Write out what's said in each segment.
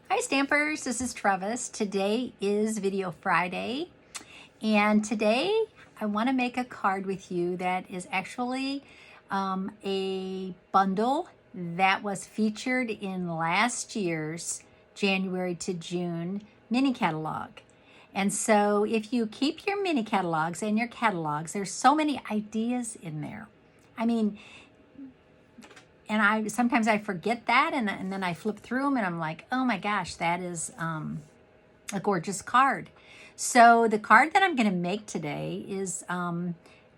Hi Stampers, this is Trevis. Today is Video Friday, and today I want to make a card with you that is actually a bundle that was featured in last year's January to June mini catalog. And so if you keep your mini catalogs and your catalogs, there's so many ideas in there. I mean, and I sometimes I forget that, and then I flip through them and I'm like, oh my gosh, that is a gorgeous card. So the card that I'm going to make today is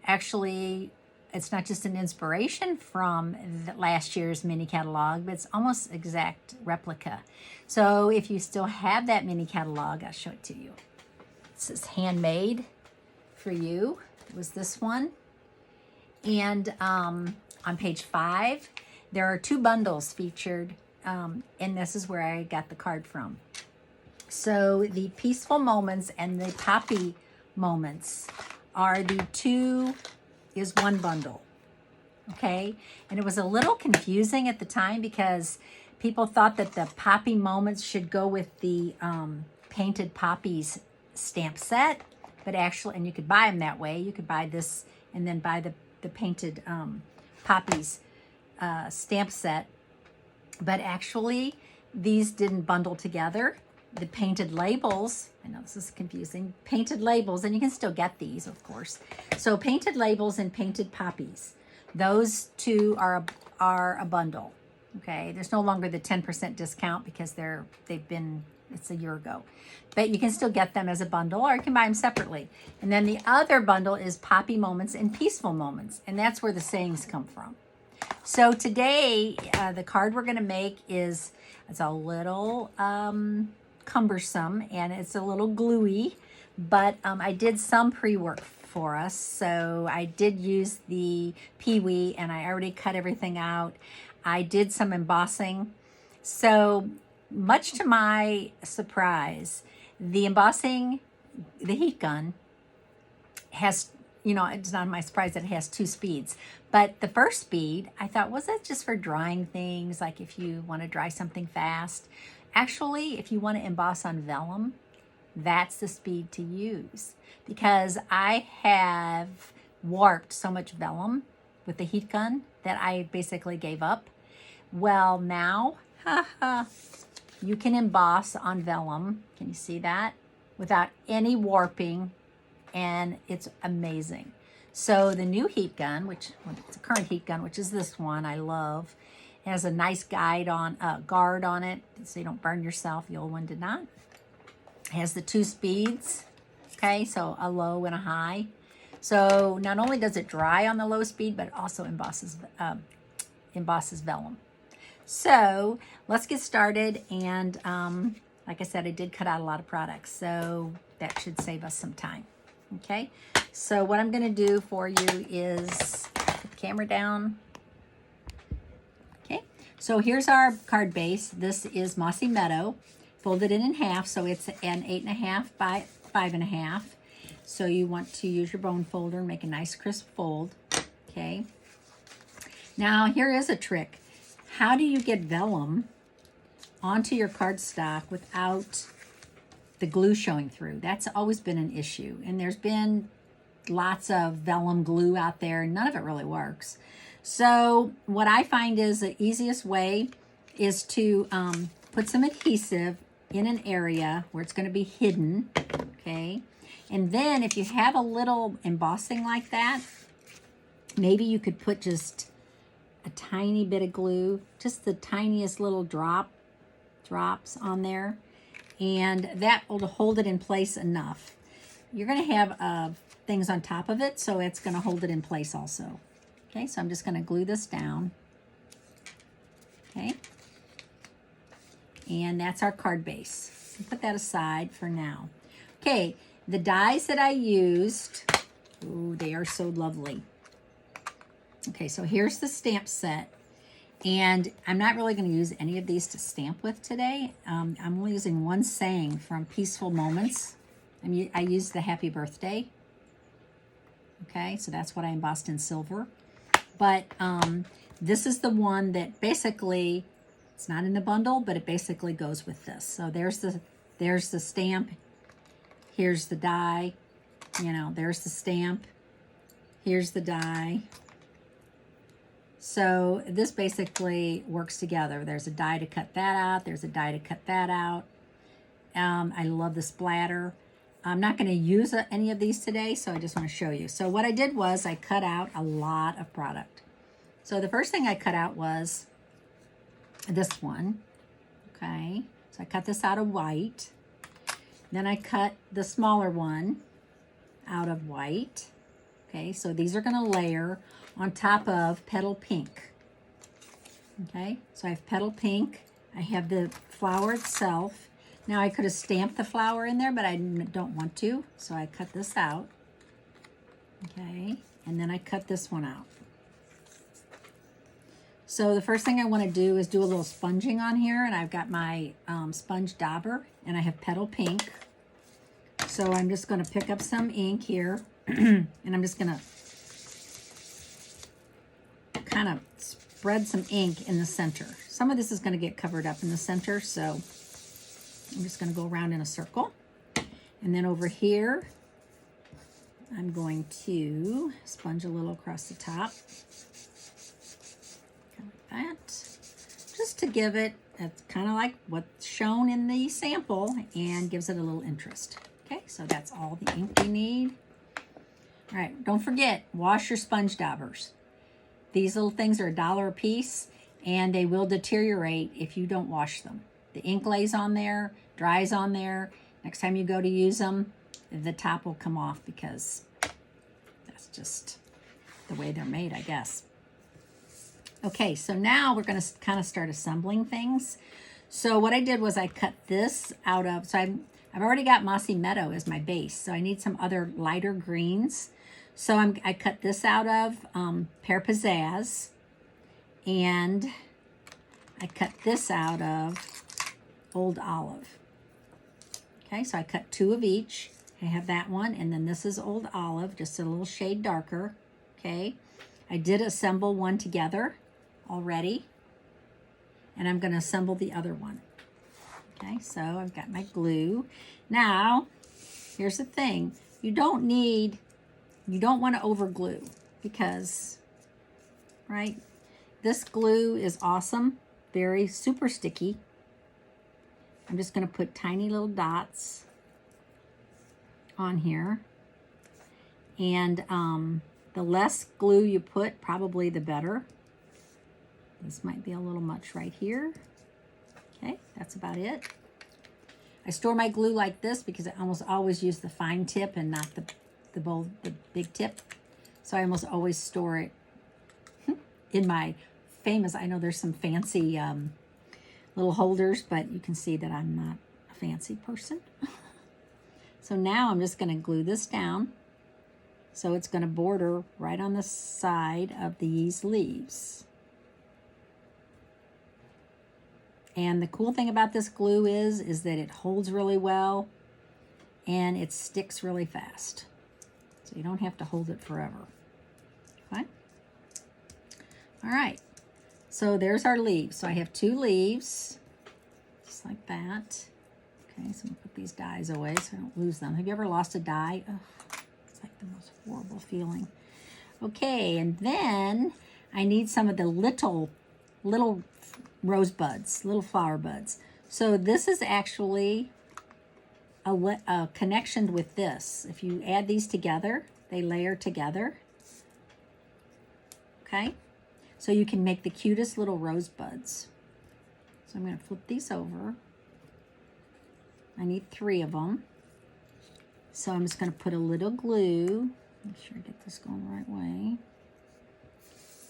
actually, it's not just an inspiration from last year's mini catalog, but it's almost exact replica. So if you still have that mini catalog, I'll show it to you. This is handmade for you. It was this one. And on page 5, there are 2 bundles featured, and this is where I got the card from. So the peaceful moments and the poppy moments are is one bundle, okay? And it was a little confusing at the time because people thought that the poppy moments should go with the painted poppies stamp set, but actually, and you could buy them that way. You could buy this and then buy the painted poppies stamp set, but actually these didn't bundle together. The painted labels, I know this is confusing, painted labels, and you can still get these, of course. So painted labels and painted poppies, those 2 are a bundle. Okay, there's no longer the 10% discount because it's a year ago, but you can still get them as a bundle, or you can buy them separately. And then the other bundle is poppy moments and peaceful moments, and that's where the sayings come from. So today, the card we're going to make it's a little cumbersome and it's a little gluey, but I did some pre-work for us. So I did use the Pee-wee and I already cut everything out. I did some embossing. So much to my surprise, the embossing, the heat gun has, it's not my surprise that it has 2 speeds. But the first speed, I thought, was that just for drying things, like if you want to dry something fast? Actually, if you want to emboss on vellum, that's the speed to use. Because I have warped so much vellum with the heat gun that I basically gave up. Well, now, you can emboss on vellum. Can you see that? Without any warping, and it's amazing. So the new heat gun, it's a current heat gun, which is this one I love, it has a nice guard on it so you don't burn yourself. The old one did not. It has the 2 speeds, okay, so a low and a high. So not only does it dry on the low speed, but it also embosses vellum. So let's get started, and like I said, I did cut out a lot of products, so that should save us some time. Okay, so what I'm going to do for you is put the camera down. Okay, so here's our card base. This is Mossy Meadow, folded in half, so it's an 8.5 by 5.5. So you want to use your bone folder and make a nice crisp fold. Okay, now here is a trick. How do you get vellum onto your cardstock without the glue showing through? That's always been an issue, and there's been lots of vellum glue out there, and none of it really works. So what I find is the easiest way is to put some adhesive in an area where it's going to be hidden, okay? And then if you have a little embossing like that, maybe you could put just a tiny bit of glue, just the tiniest little drops on there, and that will hold it in place enough. You're going to have things on top of it, so it's going to hold it in place also. Okay, so I'm just going to glue this down. Okay, and that's our card base. Put that aside for now. Okay, the dies that I used, ooh, they are so lovely. Okay, so here's the stamp set. And I'm not really going to use any of these to stamp with today. I'm only using one saying from Peaceful Moments. I used the Happy Birthday. Okay, so that's what I embossed in silver. But this is the one that basically It's not in the bundle, but it basically goes with this. So there's the stamp. Here's the die. You know, there's the stamp. Here's the die. So this basically works together. There's a die to cut that out. There's a die to cut that out. I love the splatter. I'm not going to use any of these today, so I just want to show you. So what I did was I cut out a lot of product. So the first thing I cut out was this one. Okay, so I cut this out of white. Then I cut the smaller one out of white. Okay, so these are going to layer on top of petal pink. Okay, so I have petal pink. I have the flower itself. Now I could have stamped the flower in there, but I don't want to, so I cut this out. Okay, and then I cut this one out. So the first thing I want to do is do a little sponging on here, and I've got my sponge dauber, and I have petal pink. So I'm just going to pick up some ink here, and I'm just going to kind of spread some ink in the center. Some of this is going to get covered up in the center, so I'm just going to go around in a circle. And then over here, I'm going to sponge a little across the top. Like that. Just to give it, it's kind of like what's shown in the sample and gives it a little interest. Okay, so that's all the ink we need. All right, don't forget, wash your sponge daubers. These little things are $1 a piece, and they will deteriorate if you don't wash them. The ink lays on there, dries on there. Next time you go to use them, the top will come off because that's just the way they're made, I guess. Okay, so now we're going to kind of start assembling things. So what I did was I cut this out of, so I've already got Mossy Meadow as my base, so I need some other lighter greens. So I cut this out of Pear Pizzazz, and I cut this out of Old Olive. Okay, so I cut 2 of each. I have that one, and then this is Old Olive, just a little shade darker. Okay, I did assemble one together already, and I'm going to assemble the other one. Okay, so I've got my glue. Now, here's the thing. You don't want to over glue because, right, this glue is awesome, very super sticky. I'm just going to put tiny little dots on here. And the less glue you put, probably the better. This might be a little much right here. Okay, that's about it. I store my glue like this because I almost always use the fine tip and not the big tip. So I almost always store it in my famous, I know there's some fancy little holders, but you can see that I'm not a fancy person. So now I'm just going to glue this down. So it's going to border right on the side of these leaves. And the cool thing about this glue is that it holds really well and it sticks really fast. So you don't have to hold it forever. Okay? All right. So there's our leaves. So I have 2 leaves, just like that. Okay, so I'm going to put these dies away so I don't lose them. Have you ever lost a die? Ugh, it's like the most horrible feeling. Okay, and then I need some of the little rosebuds, little flower buds. So this is actually a connection with this. If you add these together, they layer together. Okay, so you can make the cutest little rosebuds. So I'm going to flip these over. I need 3 of them. So I'm just going to put a little glue. Make sure I get this going the right way.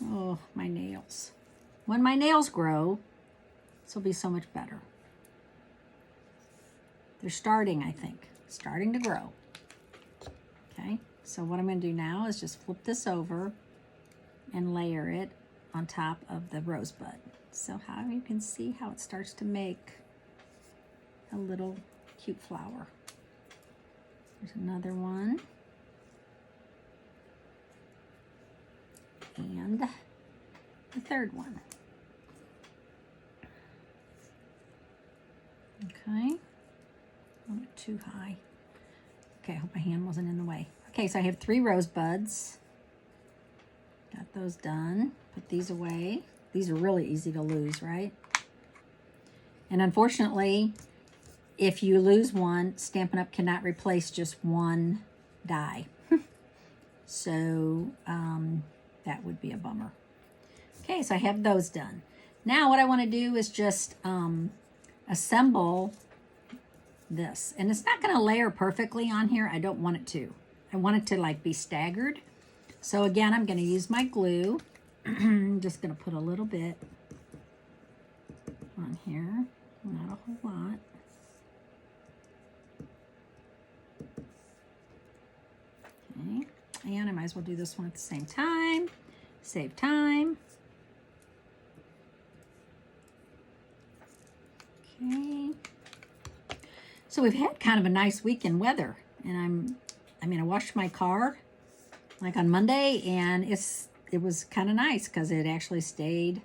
Oh, my nails. When my nails grow, this will be so much better. They're starting, I think. Starting to grow. Okay, so what I'm going to do now is just flip this over and layer it on top of the rosebud. So how you can see how it starts to make a little cute flower. There's another one. And the third one. Okay, not too high. Okay, I hope my hand wasn't in the way. Okay, so I have 3 rosebuds. Got those done. Put these away. These are really easy to lose, right? And unfortunately, if you lose one, Stampin' Up! Cannot replace just one die. So that would be a bummer. Okay, so I have those done. Now what I want to do is just assemble this. And it's not going to layer perfectly on here. I don't want it to. I want it to like be staggered. So again, I'm going to use my glue. I'm just going to put a little bit on here. Not a whole lot. Okay. And I might as well do this one at the same time. Save time. Okay. So we've had kind of a nice weekend weather, and I washed my car like on Monday, and it was kind of nice because it actually stayed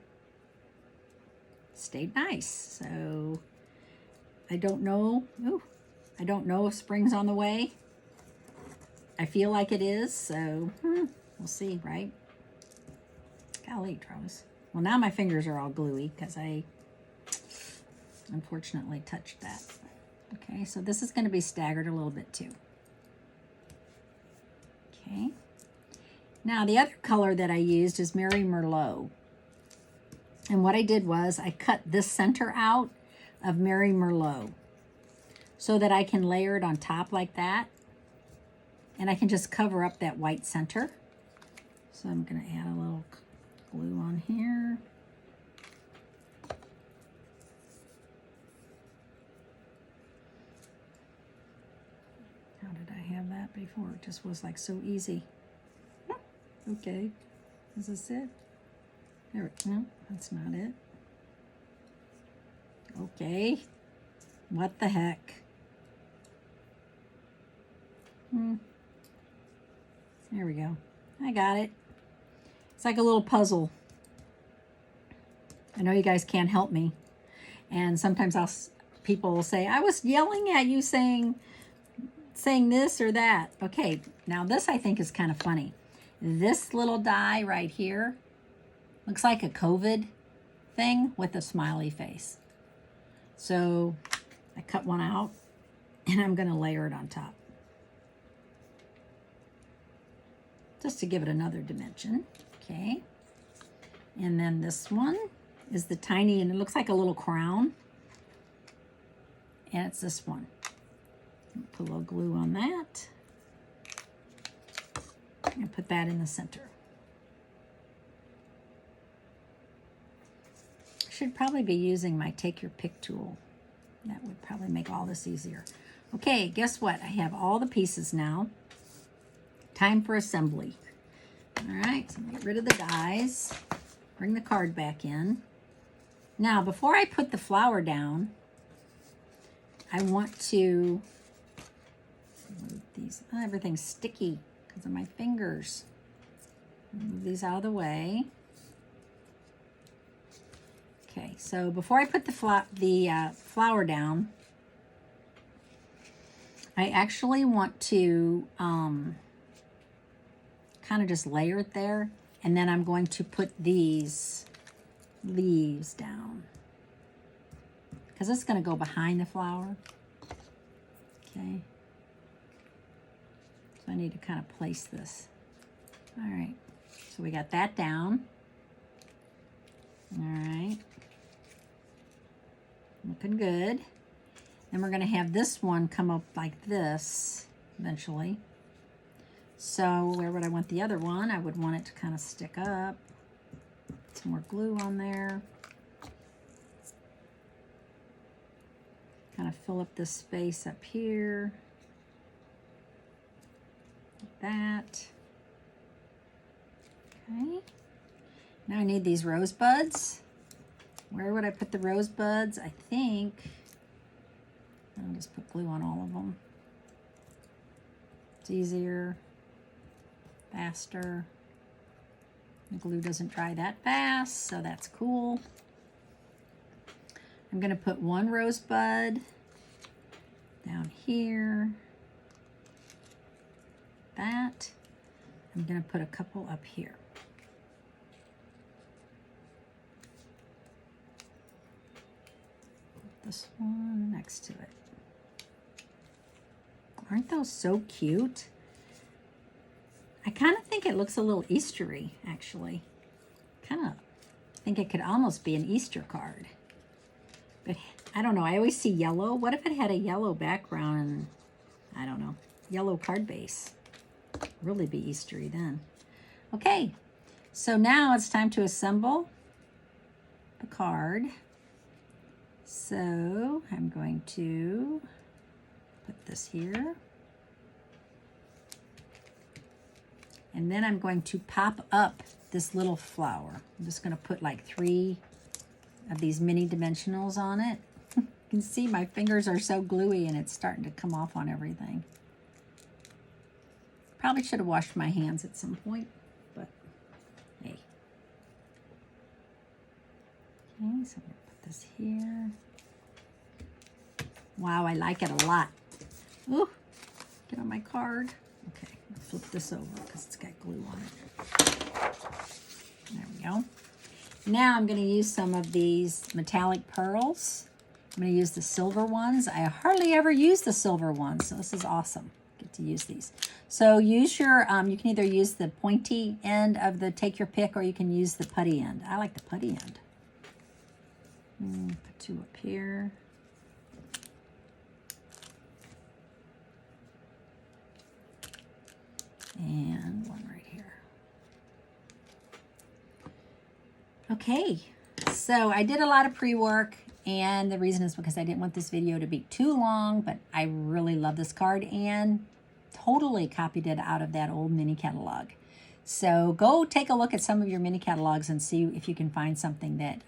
nice. So I don't know. Ooh, I don't know if spring's on the way. I feel like it is, so we'll see, right? Golly, Trevis. Well, now my fingers are all gluey because I unfortunately touched that. Okay, so this is going to be staggered a little bit too. Okay. Now the other color that I used is Mary Merlot. And what I did was I cut this center out of Mary Merlot so that I can layer it on top like that. And I can just cover up that white center. So I'm going to add a little glue on here. How did I have that before? It just was like so easy. Okay, is this it? There, no, that's not it. Okay, what the heck? There we go. I got it. It's like a little puzzle. I know you guys can't help me. And sometimes people will say, I was yelling at you saying this or that. Okay, now this I think is kind of funny. This little die right here looks like a COVID thing with a smiley face. So I cut one out and I'm going to layer it on top. Just to give it another dimension. Okay. And then this one is the tiny, and it looks like a little crown. And it's this one. Put a little glue on that. And put that in the center. I should probably be using my Take Your Pick tool. That would probably make all this easier. Okay, guess what? I have all the pieces now. Time for assembly. All right, so get rid of the dies. Bring the card back in. Now, before I put the flower down, I want to move these. Oh, everything's sticky because of my fingers. Move these out of the way. Okay, so before I put the flower down, I actually want to kind of just layer it there, and then I'm going to put these leaves down because it's going to go behind the flower. Okay, so I need to kind of place this. All right, so we got that down. All right, looking good. Then we're going to have this one come up like this eventually. So where would I want the other one? I would want it to kind of stick up. Some more glue on there. Kind of fill up this space up here. Like that. Okay. Now I need these rosebuds. Where would I put the rosebuds? I think I'll just put glue on all of them. It's easier. Faster. The glue doesn't dry that fast, so that's cool. I'm going to put one rosebud down here. That. I'm going to put a couple up here. This one next to it. Aren't those so cute? I kind of think it looks a little Eastery, actually. Kind of think it could almost be an Easter card. But I don't know, I always see yellow. What if it had a yellow background and, I don't know, yellow card base? Really be Eastery then. Okay, so now it's time to assemble the card. So I'm going to put this here. And then I'm going to pop up this little flower. I'm just going to put like 3 of these mini dimensionals on it. You can see my fingers are so gluey and it's starting to come off on everything. Probably should have washed my hands at some point, but hey. Okay, so I'm going to put this here. Wow, I like it a lot. Ooh, get on my card. Okay, I'll flip this over because it's got glue on it. There we go. Now I'm going to use some of these metallic pearls. I'm going to use the silver ones. I hardly ever use the silver ones, so this is awesome. Get to use these. So use your, you can either use the pointy end of the take your pick, or you can use the putty end. I like the putty end. Put 2 up here. And 1 right here. Okay, so I did a lot of pre-work, and the reason is because I didn't want this video to be too long, but I really love this card and totally copied it out of that old mini catalog. So go take a look at some of your mini catalogs and see if you can find something that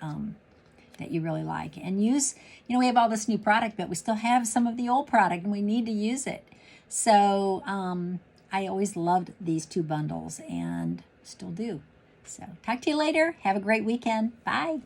that you really like. And use, you know, we have all this new product, but we still have some of the old product and we need to use it. So I always loved these 2 bundles and still do. So talk to you later. Have a great weekend. Bye.